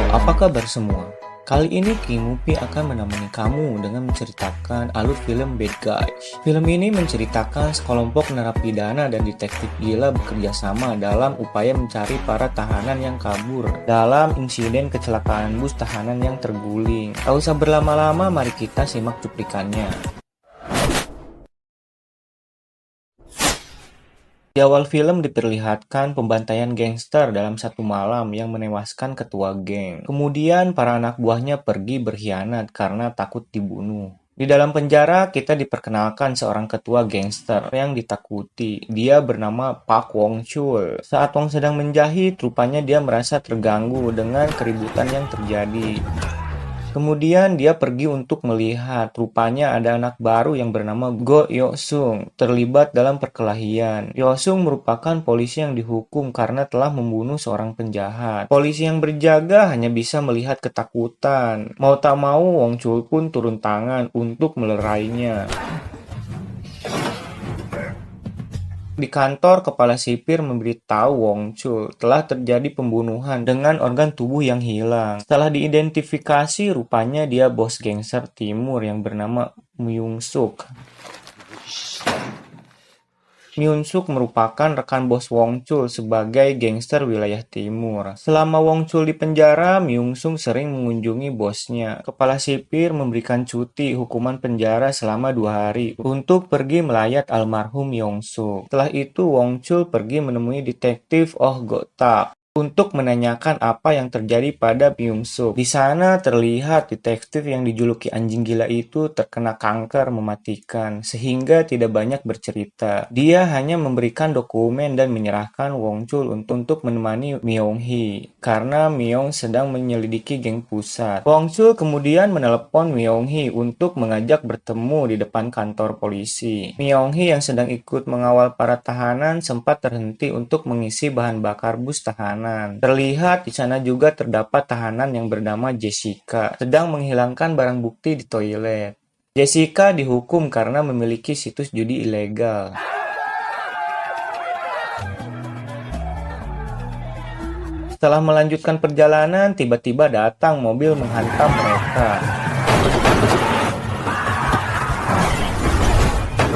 Apa kabar semua? Kali ini King Mupi akan menemani kamu dengan menceritakan alur film Bad Guys. Film ini menceritakan sekelompok narapidana dan detektif gila bekerja sama dalam upaya mencari para tahanan yang kabur dalam insiden kecelakaan bus tahanan yang terguling. Tak usah berlama-lama, mari kita simak cuplikannya. Di awal film diperlihatkan pembantaian gangster dalam satu malam yang menewaskan ketua geng. Kemudian para anak buahnya pergi berkhianat karena takut dibunuh. Di dalam penjara kita diperkenalkan seorang ketua gangster yang ditakuti. Dia bernama Pak Wong Chul. Saat Wong sedang menjahit, rupanya dia merasa terganggu dengan keributan yang terjadi. Kemudian dia pergi untuk melihat, rupanya ada anak baru yang bernama Go Yo-sung terlibat dalam perkelahian. Yo-sung merupakan polisi yang dihukum karena telah membunuh seorang penjahat. Polisi yang berjaga hanya bisa melihat ketakutan. Mau tak mau, Wong Chul pun turun tangan untuk melerainya. Di kantor, kepala sipir memberitahu Wong Chul telah terjadi pembunuhan dengan organ tubuh yang hilang. Setelah diidentifikasi, rupanya dia bos gangster timur yang bernama Myung Suk. Myung Suk merupakan rekan bos Wong Chul sebagai gangster wilayah timur. Selama Wong Chul di penjara, Myung Suk sering mengunjungi bosnya. Kepala sipir memberikan cuti hukuman penjara selama 2 hari untuk pergi melayat almarhum Myung Suk. Setelah itu, Wong Chul pergi menemui detektif Oh Go-tak untuk menanyakan apa yang terjadi pada Myung Suk. Di sana terlihat detektif yang dijuluki anjing gila itu terkena kanker mematikan, sehingga tidak banyak bercerita. Dia hanya memberikan dokumen dan menyerahkan Wong Chul untuk menemani Myung Hee, karena Myung sedang menyelidiki geng pusat. Wong Chul kemudian menelepon Myung Hee untuk mengajak bertemu di depan kantor polisi. Myung Hee yang sedang ikut mengawal para tahanan sempat terhenti untuk mengisi bahan bakar bus tahanan. Terlihat di sana juga terdapat tahanan yang bernama Jessica, sedang menghilangkan barang bukti di toilet. Jessica dihukum karena memiliki situs judi ilegal. Setelah melanjutkan perjalanan, tiba-tiba datang mobil menghantam mereka.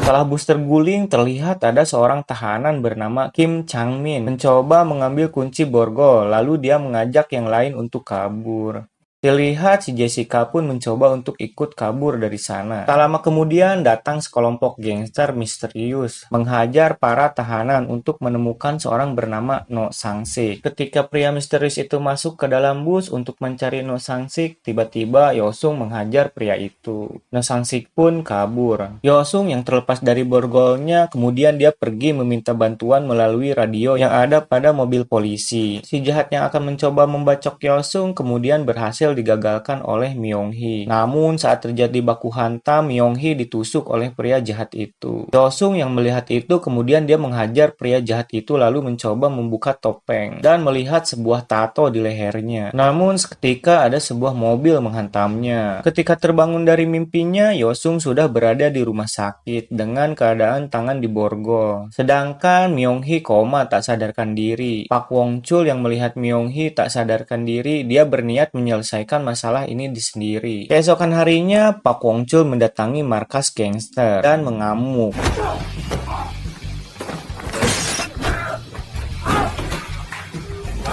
Setelah bus terguling, terlihat ada seorang tahanan bernama Kim Chang-min mencoba mengambil kunci borgol, lalu dia mengajak yang lain untuk kabur. Terlihat si Jessica pun mencoba untuk ikut kabur dari sana. Tak lama kemudian datang sekelompok gangster misterius menghajar para tahanan untuk menemukan seorang bernama No Sang-sik. Ketika pria misterius itu masuk ke dalam bus untuk mencari No Sang-sik, tiba-tiba Yo-sung menghajar pria itu. No Sang-sik pun kabur. Yo-sung yang terlepas dari borgolnya, kemudian dia pergi meminta bantuan melalui radio yang ada pada mobil polisi. Si jahat yang akan mencoba membacok Yo-sung kemudian berhasil digagalkan oleh Myung Hee. Namun saat terjadi baku hantam, Myung Hee ditusuk oleh pria jahat itu. Yo-sung yang melihat itu kemudian dia menghajar pria jahat itu lalu mencoba membuka topeng dan melihat sebuah tato di lehernya. Namun seketika ada sebuah mobil menghantamnya. Ketika terbangun dari mimpinya, Yo-sung sudah berada di rumah sakit dengan keadaan tangan diborgol. Sedangkan Myung Hee koma tak sadarkan diri. Pak Wong Chul yang melihat Myung Hee tak sadarkan diri, dia berniat menyelesaikan masalah ini sendiri. Keesokan harinya, Pak Wong Chul mendatangi markas gangster dan mengamuk.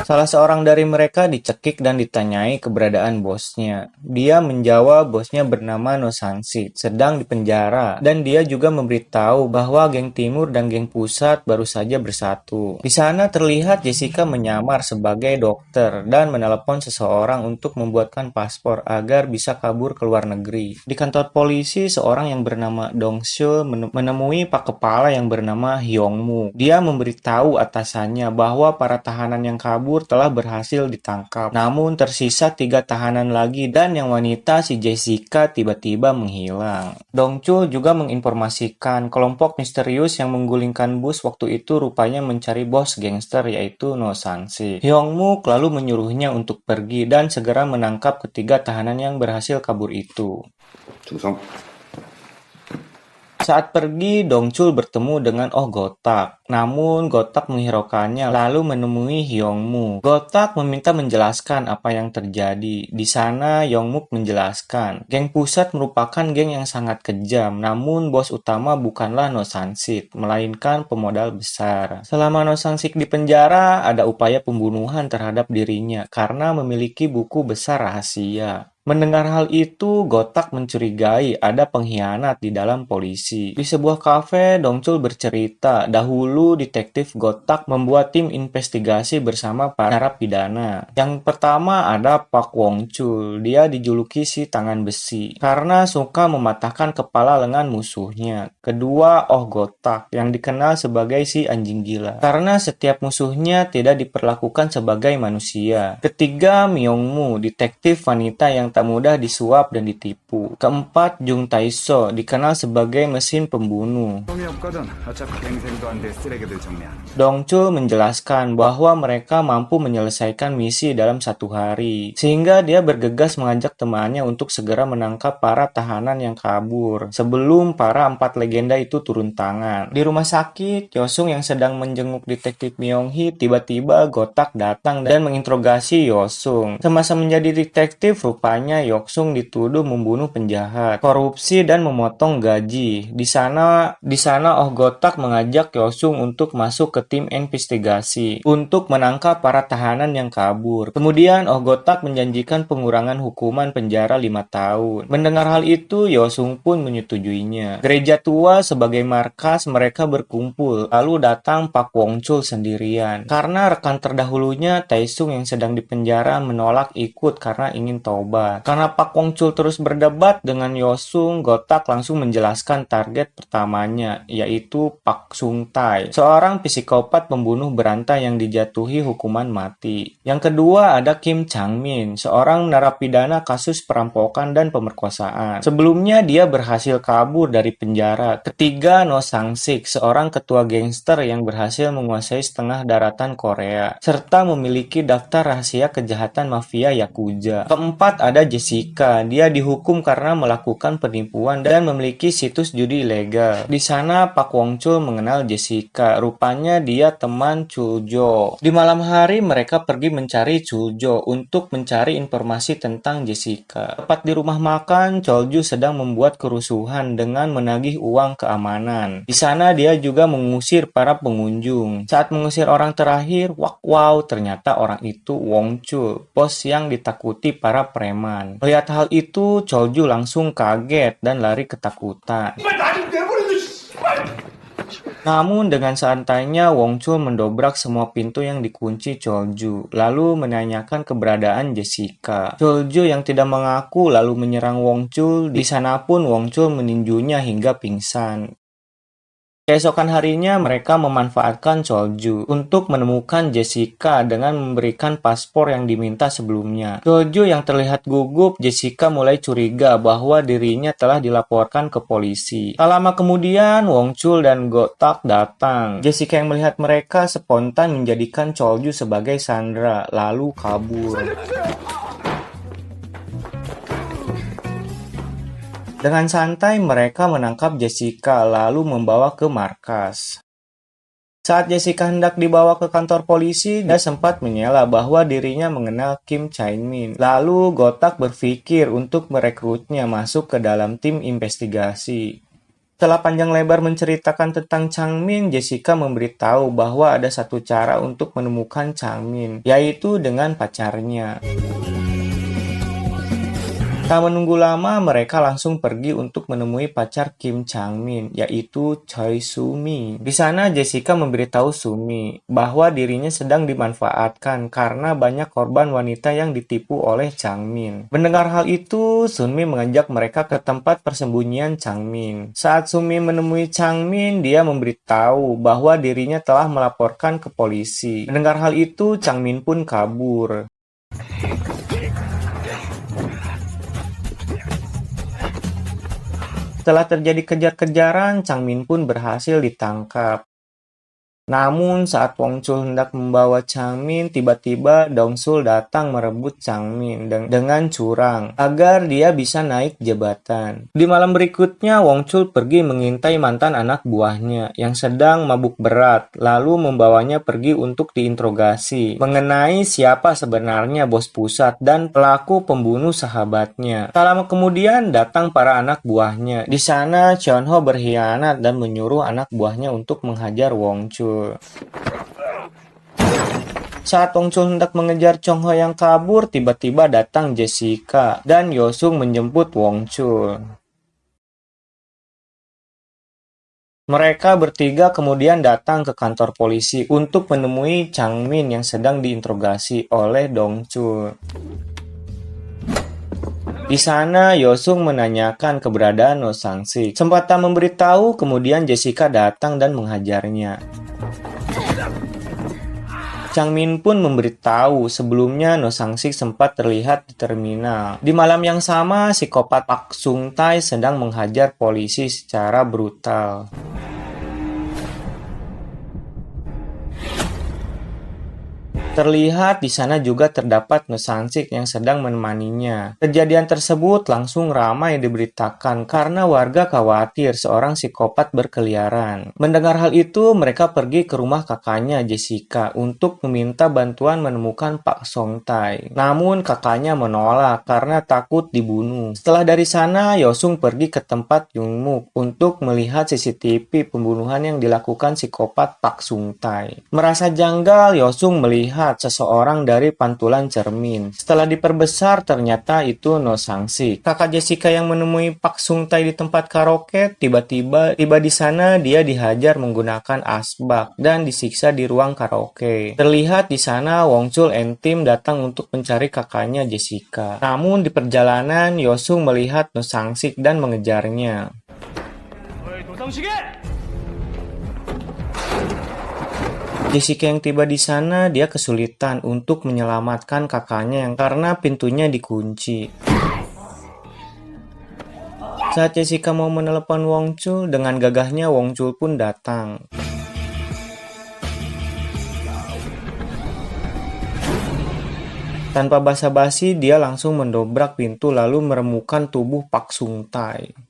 Salah seorang dari mereka dicekik dan ditanyai keberadaan bosnya. Dia menjawab bosnya bernama No Sang-sik, sedang dipenjara, dan dia juga memberitahu bahwa geng timur dan geng pusat baru saja bersatu. Di sana terlihat Jessica menyamar sebagai dokter dan menelepon seseorang untuk membuatkan paspor agar bisa kabur ke luar negeri. Di kantor polisi, seorang yang bernama Dong Seo menemui Pak Kepala yang bernama Hyung Moo. Dia memberitahu atasannya bahwa para tahanan yang kabur telah berhasil ditangkap. Namun tersisa 3 tahanan lagi dan yang wanita si Jessica tiba-tiba menghilang. Dong Chul juga menginformasikan kelompok misterius yang menggulingkan bus waktu itu rupanya mencari bos gangster yaitu No Sang-sik. Hyung Moo lalu menyuruhnya untuk pergi dan segera menangkap ketiga tahanan yang berhasil kabur itu. Saat pergi, Dongchul bertemu dengan Oh Gotak. Namun, Gotak menghiraukannya lalu menemui Hyungmu. Gotak meminta menjelaskan apa yang terjadi. Di sana, Yongmuk menjelaskan, geng pusat merupakan geng yang sangat kejam, namun bos utama bukanlah No Sansik, melainkan pemodal besar. Selama No Sansik di penjara, ada upaya pembunuhan terhadap dirinya karena memiliki buku besar rahasia. Mendengar hal itu, Gotak mencurigai ada pengkhianat di dalam polisi. Di sebuah kafe, Dongchul bercerita, dahulu detektif Gotak membuat tim investigasi bersama para narapidana. Yang pertama ada Pak Wongchul, dia dijuluki si tangan besi, karena suka mematahkan kepala lengan musuhnya. Kedua, Oh Gotak, yang dikenal sebagai si anjing gila, karena setiap musuhnya tidak diperlakukan sebagai manusia. Ketiga, Myungmu, detektif wanita yang tak mudah disuap dan ditipu. Keempat, Jung Tae-so, dikenal sebagai mesin pembunuh. Dongchul menjelaskan bahwa mereka mampu menyelesaikan misi dalam 1 hari, sehingga dia bergegas mengajak temannya untuk segera menangkap para tahanan yang kabur, sebelum para 4 legenda itu turun tangan. Di rumah sakit, Yosung yang sedang menjenguk detektif Myung-hee, tiba-tiba Gotak datang dan menginterogasi Yosung. Semasa menjadi detektif, rupanya Yoksung dituduh membunuh penjahat, korupsi, dan memotong gaji. Di sana Oh Gotak mengajak Yosung untuk masuk ke tim investigasi untuk menangkap para tahanan yang kabur. Kemudian Oh Gotak menjanjikan pengurangan hukuman penjara 5 tahun. Mendengar hal itu, Yosung pun menyetujuinya. Gereja tua sebagai markas mereka berkumpul, lalu datang Pak Wongchul sendirian. Karena rekan terdahulunya Taesung yang sedang dipenjara menolak ikut karena ingin tobat. Karena Pak Wongchul terus berdebat dengan Yosung, Gotak langsung menjelaskan target pertamanya, yaitu Pak Sung Tae, seorang psikopat pembunuh berantai yang dijatuhi hukuman mati. Yang kedua ada Kim Chang-min, seorang narapidana kasus perampokan dan pemerkosaan. Sebelumnya dia berhasil kabur dari penjara. Ketiga, No Sang-sik, seorang ketua gangster yang berhasil menguasai setengah daratan Korea, serta memiliki daftar rahasia kejahatan mafia Yakuza. Keempat ada Jessica, dia dihukum karena melakukan penipuan dan memiliki situs judi ilegal. Di sana Pak Wongchul mengenal Jessica, rupanya dia teman Chuljo. Di malam hari mereka pergi mencari Chuljo untuk mencari informasi tentang Jessica. Tepat di rumah makan, Chuljo sedang membuat kerusuhan dengan menagih uang keamanan. Di sana dia juga mengusir para pengunjung. Saat mengusir orang terakhir, wow, ternyata orang itu Wongchul, bos yang ditakuti para preman. Melihat hal itu, Cholju langsung kaget dan lari ketakutan. Namun dengan santainya Wongchul mendobrak semua pintu yang dikunci Cholju, lalu menanyakan keberadaan Jessica. Cholju yang tidak mengaku lalu menyerang Wongchul. Di sana pun Wongchul meninjunya hingga pingsan. Keesokan harinya mereka memanfaatkan Cholju untuk menemukan Jessica dengan memberikan paspor yang diminta sebelumnya. Cholju yang terlihat gugup, Jessica mulai curiga bahwa dirinya telah dilaporkan ke polisi. Tak lama kemudian, Wongchul dan Gotak datang. Jessica yang melihat mereka spontan menjadikan Cholju sebagai sandera, lalu kabur. Dengan santai mereka menangkap Jessica lalu membawa ke markas. Saat Jessica hendak dibawa ke kantor polisi, dia sempat menyela bahwa dirinya mengenal Kim Chang-min. Lalu Gotak berpikir untuk merekrutnya masuk ke dalam tim investigasi. Setelah panjang lebar menceritakan tentang Chang-min, Jessica memberitahu bahwa ada satu cara untuk menemukan Chang-min, yaitu dengan pacarnya. Tak menunggu lama, mereka langsung pergi untuk menemui pacar Kim Chang-min, yaitu Choi Soo-mi. Di sana, Jessica memberitahu Soo-mi bahwa dirinya sedang dimanfaatkan karena banyak korban wanita yang ditipu oleh Chang-min. Mendengar hal itu, Soo-mi mengajak mereka ke tempat persembunyian Chang-min. Saat Soo-mi menemui Chang-min, dia memberitahu bahwa dirinya telah melaporkan ke polisi. Mendengar hal itu, Chang-min pun kabur. Setelah terjadi kejar-kejaran, Chang-min pun berhasil ditangkap. Namun saat Wongchul hendak membawa Changmin, tiba-tiba Dongsul datang merebut Changmin dengan curang agar dia bisa naik jabatan. Di malam berikutnya, Wongchul pergi mengintai mantan anak buahnya yang sedang mabuk berat, lalu membawanya pergi untuk diinterogasi mengenai siapa sebenarnya bos pusat dan pelaku pembunuh sahabatnya. Tak lama kemudian datang para anak buahnya. Di sana Chunho berkhianat dan menyuruh anak buahnya untuk menghajar Wongchul. Saat Wongchul hendak mengejar Chungho yang kabur, tiba-tiba datang Jessica dan Yosung menjemput Wongchul. Mereka bertiga kemudian datang ke kantor polisi untuk menemui Changmin yang sedang diinterogasi oleh Dongchul. Di sana, Yosung menanyakan keberadaan No Sang-sik. Sempat tak memberitahu, kemudian Jessica datang dan menghajarnya. Changmin pun memberitahu sebelumnya No Sang-sik sempat terlihat di terminal. Di malam yang sama, psikopat Pak Sung-tae sedang menghajar polisi secara brutal. Terlihat di sana juga terdapat No Sang-sik yang sedang menemaninya. Kejadian tersebut langsung ramai diberitakan karena warga khawatir seorang psikopat berkeliaran. Mendengar hal itu, mereka pergi ke rumah kakaknya Jessica untuk meminta bantuan menemukan Pak Sung-tae. Namun kakaknya menolak karena takut dibunuh. Setelah dari sana, Yosung pergi ke tempat Jungmook untuk melihat CCTV pembunuhan yang dilakukan psikopat Pak Sung-tae. Merasa janggal, Yosung melihat seseorang dari pantulan cermin. Setelah diperbesar, ternyata itu No Sang-sik. Kakak Jessica yang menemui Pak Sung-tae di tempat karaoke, tiba-tiba tiba di sana dia dihajar menggunakan asbak dan disiksa di ruang karaoke. Terlihat di sana Wongchul and tim datang untuk mencari kakaknya Jessica. Namun di perjalanan, Yosung melihat No Sang-sik dan mengejarnya. Jessica yang tiba di sana, dia kesulitan untuk menyelamatkan kakaknya yang karena pintunya dikunci. Saat Jessica mau menelepon Wongchul, dengan gagahnya Wongchul pun datang. Tanpa basa-basi, dia langsung mendobrak pintu lalu meremukan tubuh Pak Sung-tae.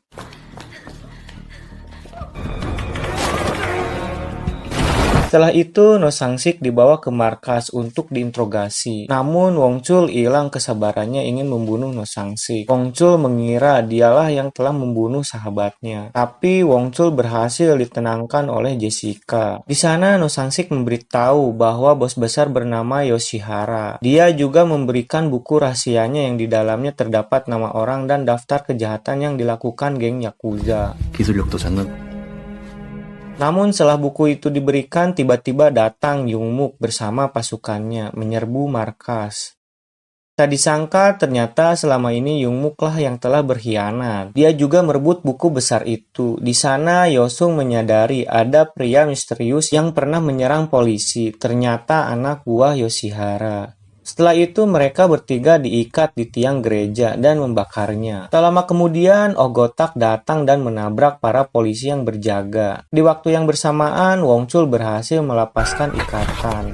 Setelah itu, No Sang-sik dibawa ke markas untuk diinterogasi. Namun, Wongchul hilang kesabarannya ingin membunuh No Sang-sik. Wongchul mengira dialah yang telah membunuh sahabatnya. Tapi, Wongchul berhasil ditenangkan oleh Jessica. Di sana, No Sang-sik memberitahu bahwa bos besar bernama Yoshihara. Dia juga memberikan buku rahasianya yang di dalamnya terdapat nama orang dan daftar kejahatan yang dilakukan geng Yakuza. 기술력도 장난. Namun setelah buku itu diberikan, tiba-tiba datang Jungmook bersama pasukannya menyerbu markas. Tak disangka ternyata selama ini Jungmook lah yang telah berkhianat. Dia juga merebut buku besar itu. Di sana Yosung menyadari ada pria misterius yang pernah menyerang polisi. Ternyata anak buah Yoshihara. Setelah itu mereka bertiga diikat di tiang gereja dan membakarnya. Tak lama kemudian Ogotak datang dan menabrak para polisi yang berjaga. Di waktu yang bersamaan Wongchul berhasil melepaskan ikatan.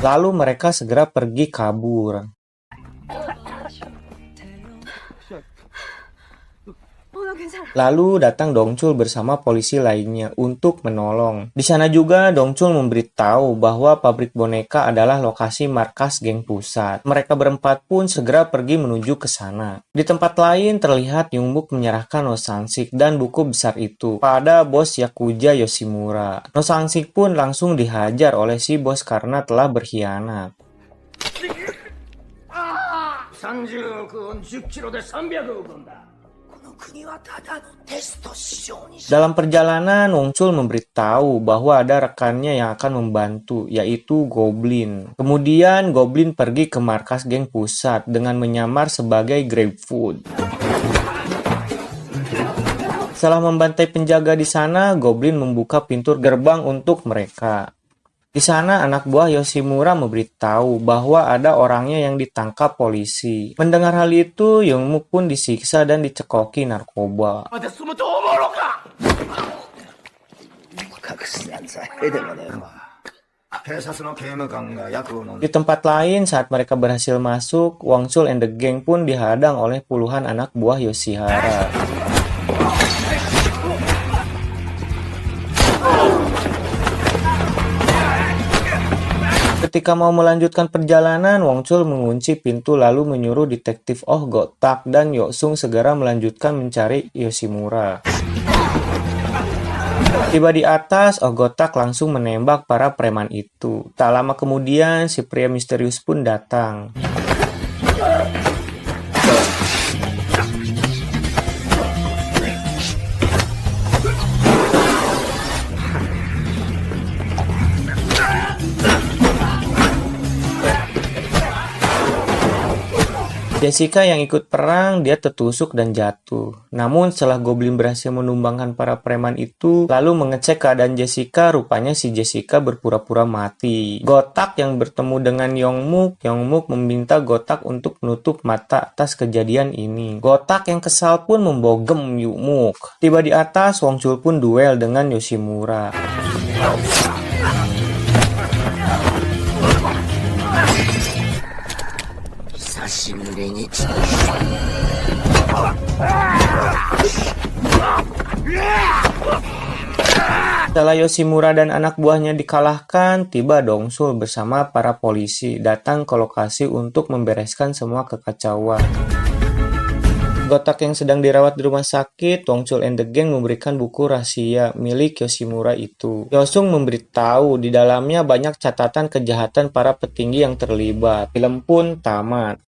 Lalu mereka segera pergi kabur. Lalu datang Dongchul bersama polisi lainnya untuk menolong. Di sana juga Dongchul memberitahu bahwa pabrik boneka adalah lokasi markas geng pusat. Mereka berempat pun segera pergi menuju ke sana. Di tempat lain terlihat Jungmook menyerahkan No Sang-sik dan buku besar itu pada bos Yakuza Yoshimura. No Sang-sik pun langsung dihajar oleh si bos karena telah berkhianat. 30億を10キロで300億だ。 Dalam perjalanan, Wongchul memberitahu bahwa ada rekannya yang akan membantu, yaitu Goblin. Kemudian, Goblin pergi ke markas geng pusat dengan menyamar sebagai Grapefruit. Setelah membantai penjaga di sana, Goblin membuka pintu gerbang untuk mereka. Di sana, anak buah Yoshimura memberitahu bahwa ada orangnya yang ditangkap polisi. Mendengar hal itu, Jungmook pun disiksa dan dicekoki narkoba. 隠すなんざへでもねえわ。警察の刑務官が薬を飲んで Di tempat lain, saat mereka berhasil masuk, Wang Chul and the gang pun dihadang oleh puluhan anak buah Yoshihara. Ketika mau melanjutkan perjalanan, Wang Chul mengunci pintu lalu menyuruh detektif Oh Gotak dan Yoksung segera melanjutkan mencari Yoshimura. Tiba di atas, Oh Gotak langsung menembak para preman itu. Tak lama kemudian, si pria misterius pun datang. Jessica yang ikut perang, dia tertusuk dan jatuh. Namun setelah Goblin berhasil menumbangkan para preman itu, lalu mengecek keadaan Jessica, rupanya si Jessica berpura-pura mati. Gotak yang bertemu dengan Yongmuk meminta Gotak untuk menutup mata atas kejadian ini. Gotak yang kesal pun membogem Yongmuk. Tiba di atas, Wang Chul pun duel dengan Yoshimura. Setelah Yoshimura dan anak buahnya dikalahkan, tiba Dongsul bersama para polisi datang ke lokasi untuk membereskan semua kekacauan. Gotak yang sedang dirawat di rumah sakit, Wang Chul and the gang memberikan buku rahasia milik Yoshimura itu. Yosung memberitahu di dalamnya banyak catatan kejahatan para petinggi yang terlibat. Film pun tamat.